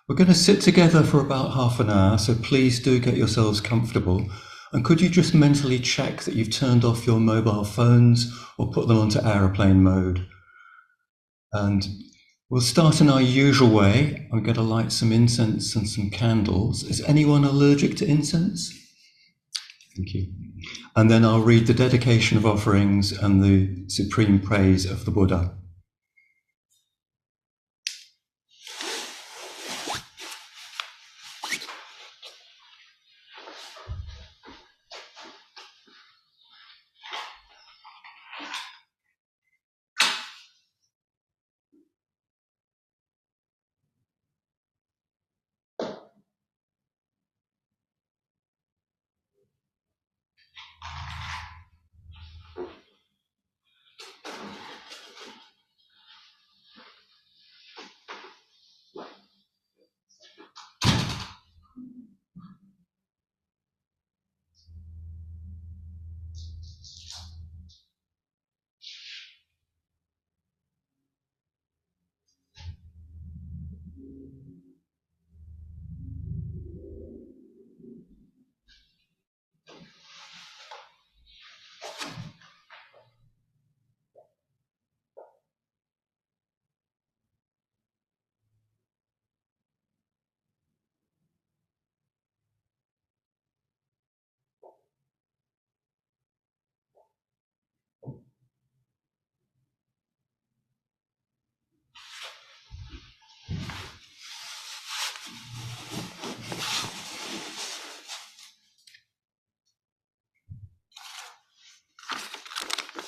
We're going to sit together for about half an hour, so please do get yourselves comfortable. And could you just mentally check that you've turned off your mobile phones or put them onto aeroplane mode? And we'll start in our usual way. I'm going to light some incense and some candles. Is anyone allergic to incense? Thank you. And then I'll read the dedication of offerings and the supreme praise of the Buddha.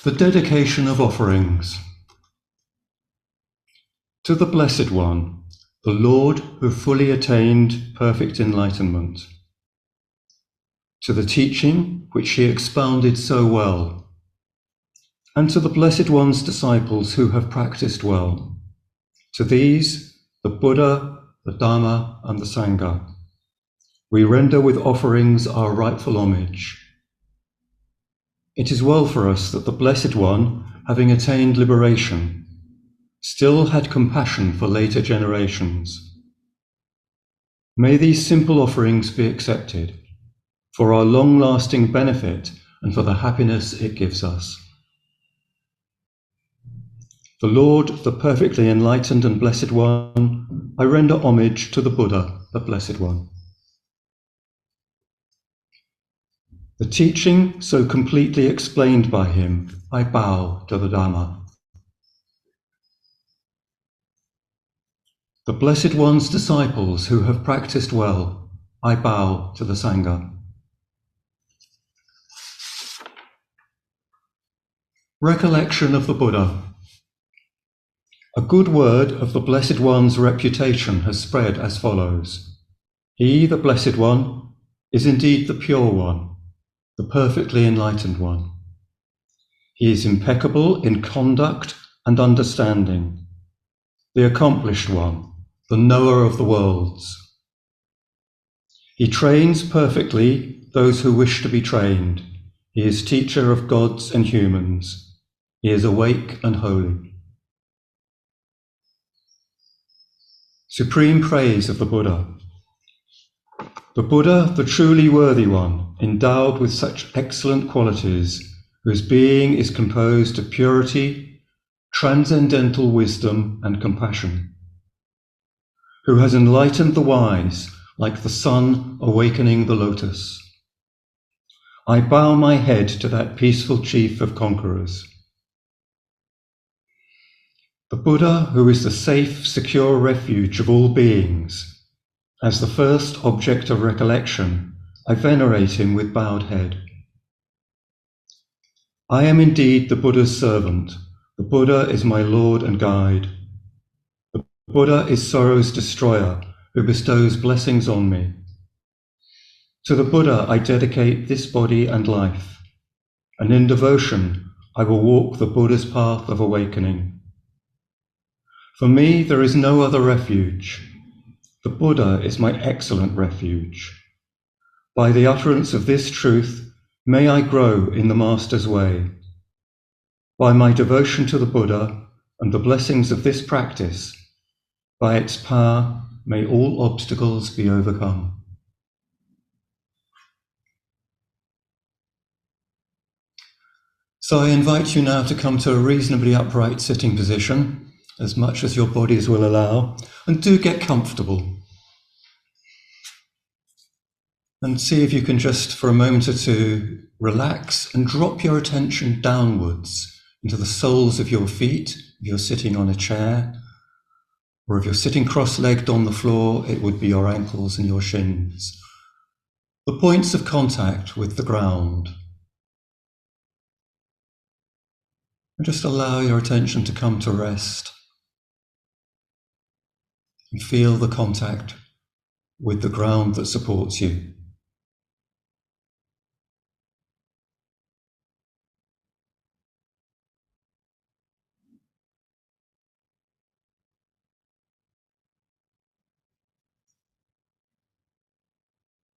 The dedication of offerings. To the Blessed One, the Lord who fully attained perfect enlightenment. To the teaching which he expounded so well, and to the Blessed One's disciples who have practiced well. To these, the Buddha, the Dharma, and the Sangha, we render with offerings our rightful homage. It is well for us that the Blessed One, having attained liberation, still had compassion for later generations. May these simple offerings be accepted for our long-lasting benefit and for the happiness it gives us. The Lord, the perfectly enlightened and Blessed One, I render homage to the Buddha, the Blessed One. The teaching so completely explained by him, I bow to the Dharma. The Blessed One's disciples who have practiced well, I bow to the Sangha. Recollection of the Buddha. A good word of the Blessed One's reputation has spread as follows. He, the Blessed One, is indeed the Pure One, the perfectly enlightened one. He is impeccable in conduct and understanding, the accomplished one, the knower of the worlds. He trains perfectly those who wish to be trained. He is teacher of gods and humans. He is awake and holy. Supreme praise of the Buddha. The Buddha, the truly worthy one, endowed with such excellent qualities, whose being is composed of purity, transcendental wisdom, and compassion, who has enlightened the wise like the sun awakening the lotus. I bow my head to that peaceful chief of conquerors. The Buddha, who is the safe, secure refuge of all beings, as the first object of recollection, I venerate him with bowed head. I am indeed the Buddha's servant. The Buddha is my Lord and guide. The Buddha is sorrow's destroyer, who bestows blessings on me. To the Buddha I dedicate this body and life, and in devotion I will walk the Buddha's path of awakening. For me there is no other refuge. The Buddha is my excellent refuge. By the utterance of this truth, may I grow in the Master's way. By my devotion to the Buddha and the blessings of this practice, by its power, may all obstacles be overcome. So I invite you now to come to a reasonably upright sitting position, as much as your bodies will allow, and do get comfortable. And see if you can just, for a moment or two, relax and drop your attention downwards into the soles of your feet, if you're sitting on a chair, or if you're sitting cross-legged on the floor, it would be your ankles and your shins. The points of contact with the ground. And just allow your attention to come to rest and feel the contact with the ground that supports you.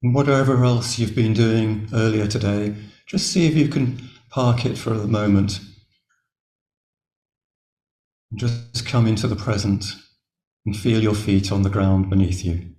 And whatever else you've been doing earlier today, just see if you can park it for the moment. And just come into the present and feel your feet on the ground beneath you.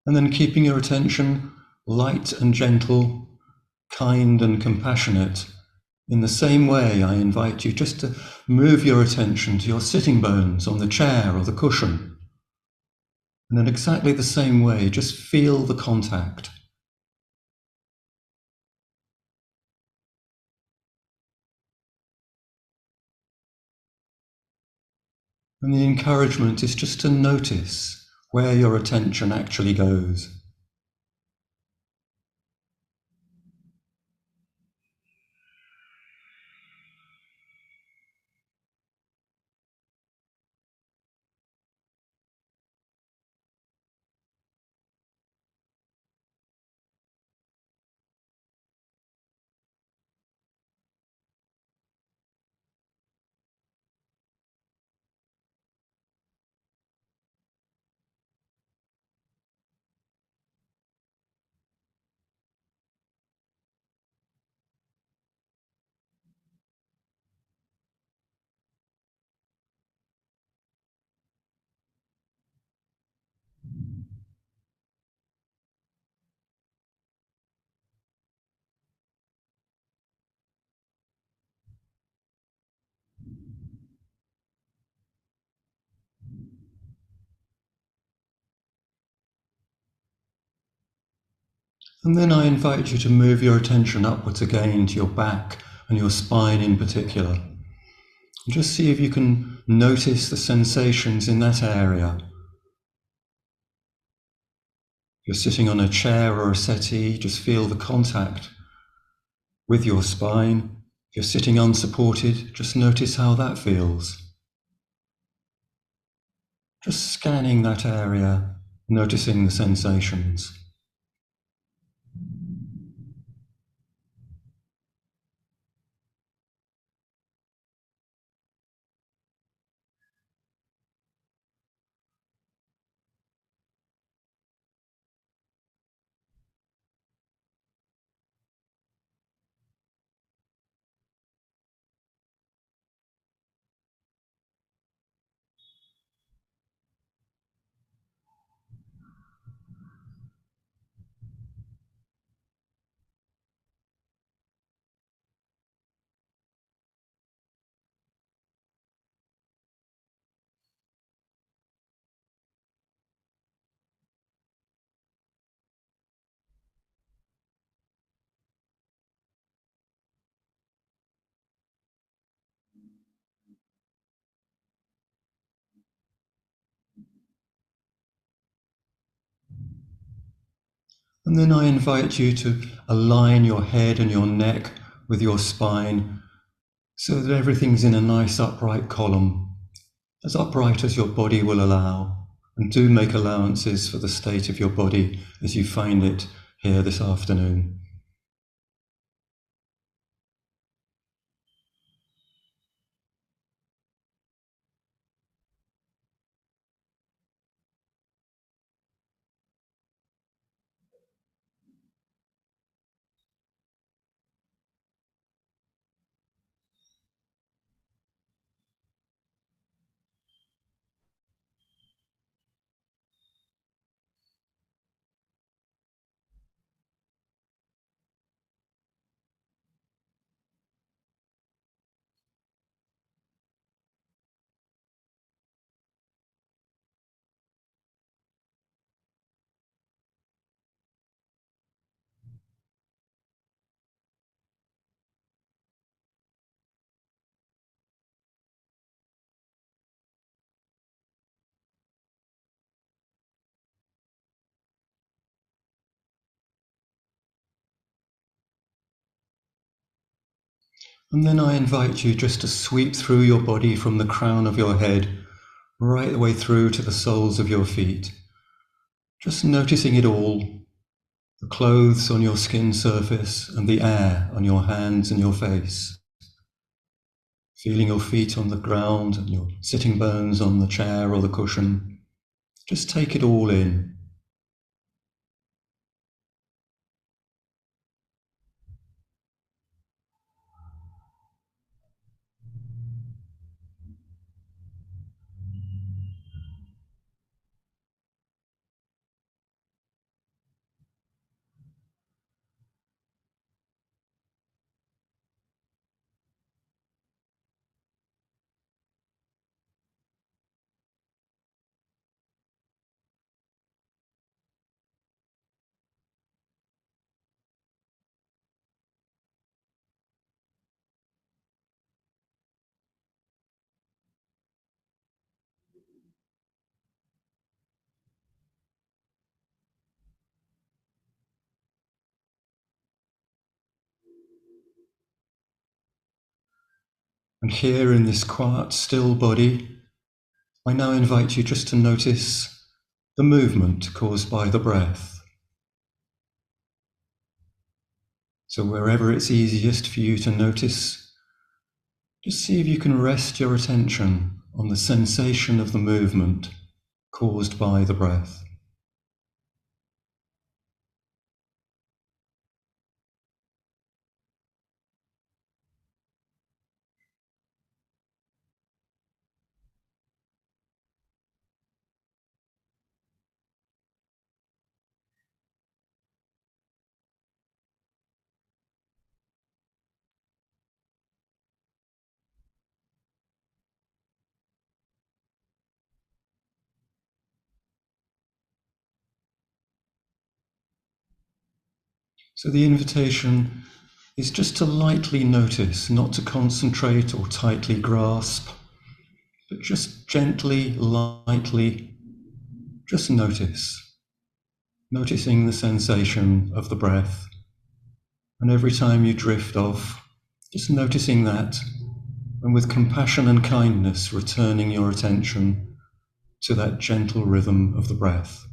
And then keeping your attention light and gentle, kind and compassionate. In the same way, I invite you just to move your attention to your sitting bones on the chair or the cushion. And in exactly the same way, just feel the contact. And the encouragement is just to notice where your attention actually goes. And then I invite you to move your attention upwards again to your back and your spine in particular. And just see if you can notice the sensations in that area. If you're sitting on a chair or a settee, just feel the contact with your spine. If you're sitting unsupported, just notice how that feels. Just scanning that area, noticing the sensations. And then I invite you to align your head and your neck with your spine so that everything's in a nice upright column, as upright as your body will allow. And do make allowances for the state of your body as you find it here this afternoon. And then I invite you just to sweep through your body from the crown of your head right the way through to the soles of your feet. Just noticing it all, the clothes on your skin surface and the air on your hands and your face. Feeling your feet on the ground and your sitting bones on the chair or the cushion. Just take it all in. And here in this quiet, still body, I now invite you just to notice the movement caused by the breath. So wherever it's easiest for you to notice, just see if you can rest your attention on the sensation of the movement caused by the breath. So the invitation is just to lightly notice, not to concentrate or tightly grasp, but just gently, lightly, just notice. Noticing the sensation of the breath. And every time you drift off, just noticing that, and with compassion and kindness, returning your attention to that gentle rhythm of the breath.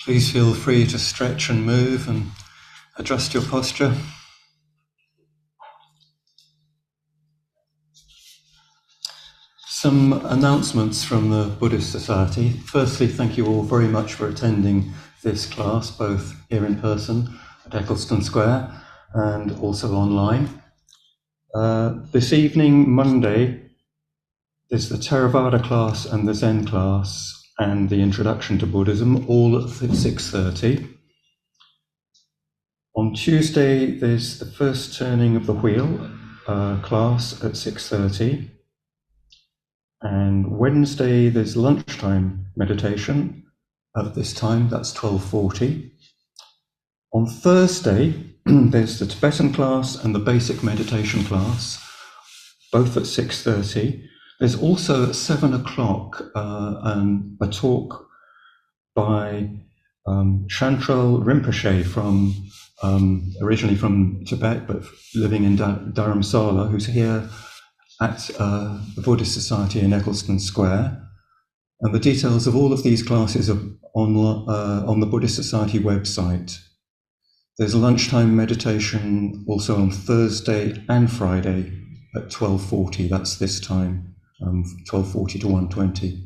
Please feel free to stretch and move and adjust your posture. Some announcements from the Buddhist Society. Firstly, thank you all very much for attending this class, both here in person at Eccleston Square and also online. This evening, Monday, there's the Theravada Class and the Zen Class and the Introduction to Buddhism, all at 6:30. On Tuesday, there's the First Turning of the Wheel class at 6:30. And Wednesday, there's lunchtime meditation at this time, that's 12:40. On Thursday, there's the Tibetan class and the basic meditation class, both at 6:30. There's also at 7 o'clock a talk by Chantrel Rinpoche, originally from Tibet, but living in Dharamsala, who's here at the Buddhist Society in Eccleston Square. And the details of all of these classes are on the Buddhist Society website. There's a lunchtime meditation also on Thursday and Friday at 12:40. That's this time, 12:40 to 1:20.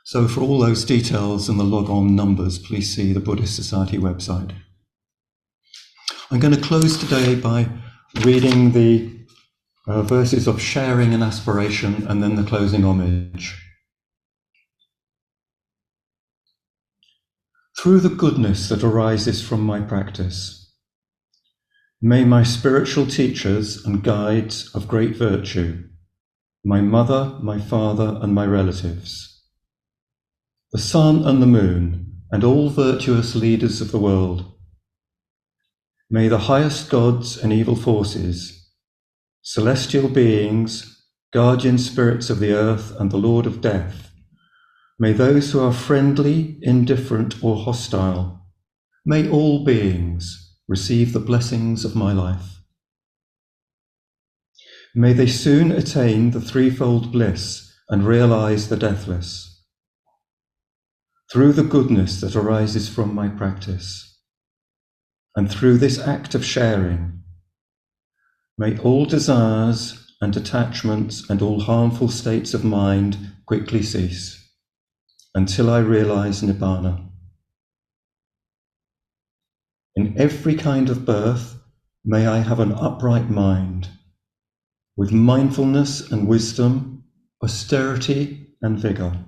So for all those details and the log-on numbers, please see the Buddhist Society website. I'm going to close today by reading the verses of sharing and aspiration, and then the closing homage. Through the goodness that arises from my practice, may my spiritual teachers and guides of great virtue, my mother, my father, and my relatives, the sun and the moon, and all virtuous leaders of the world, may the highest gods and evil forces, celestial beings, guardian spirits of the earth and the Lord of death, may those who are friendly, indifferent, or hostile, may all beings receive the blessings of my life. May they soon attain the threefold bliss and realize the deathless. Through the goodness that arises from my practice, and through this act of sharing, may all desires and attachments and all harmful states of mind quickly cease, until I realize Nibbana. In every kind of birth, may I have an upright mind, with mindfulness and wisdom, austerity and vigor.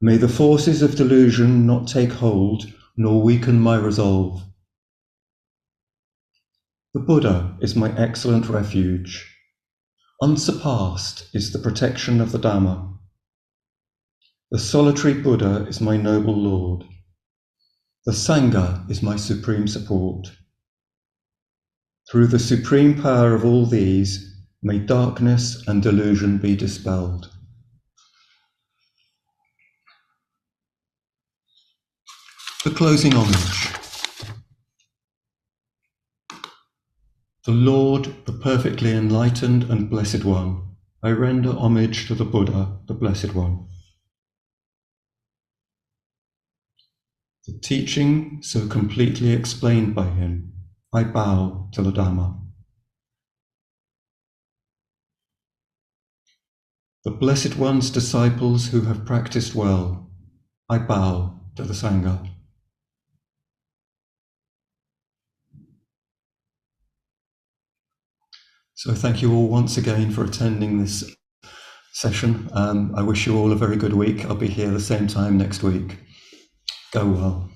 May the forces of delusion not take hold, nor weaken my resolve. The Buddha is my excellent refuge. Unsurpassed is the protection of the Dhamma. The solitary Buddha is my noble Lord. The Sangha is my supreme support. Through the supreme power of all these, may darkness and delusion be dispelled. The closing homage. The Lord, the perfectly enlightened and blessed one, I render homage to the Buddha, the Blessed One. The teaching so completely explained by him, I bow to the Dhamma. The Blessed One's disciples who have practiced well, I bow to the Sangha. So thank you all once again for attending this session. I wish you all a very good week. I'll be here the same time next week. Go well.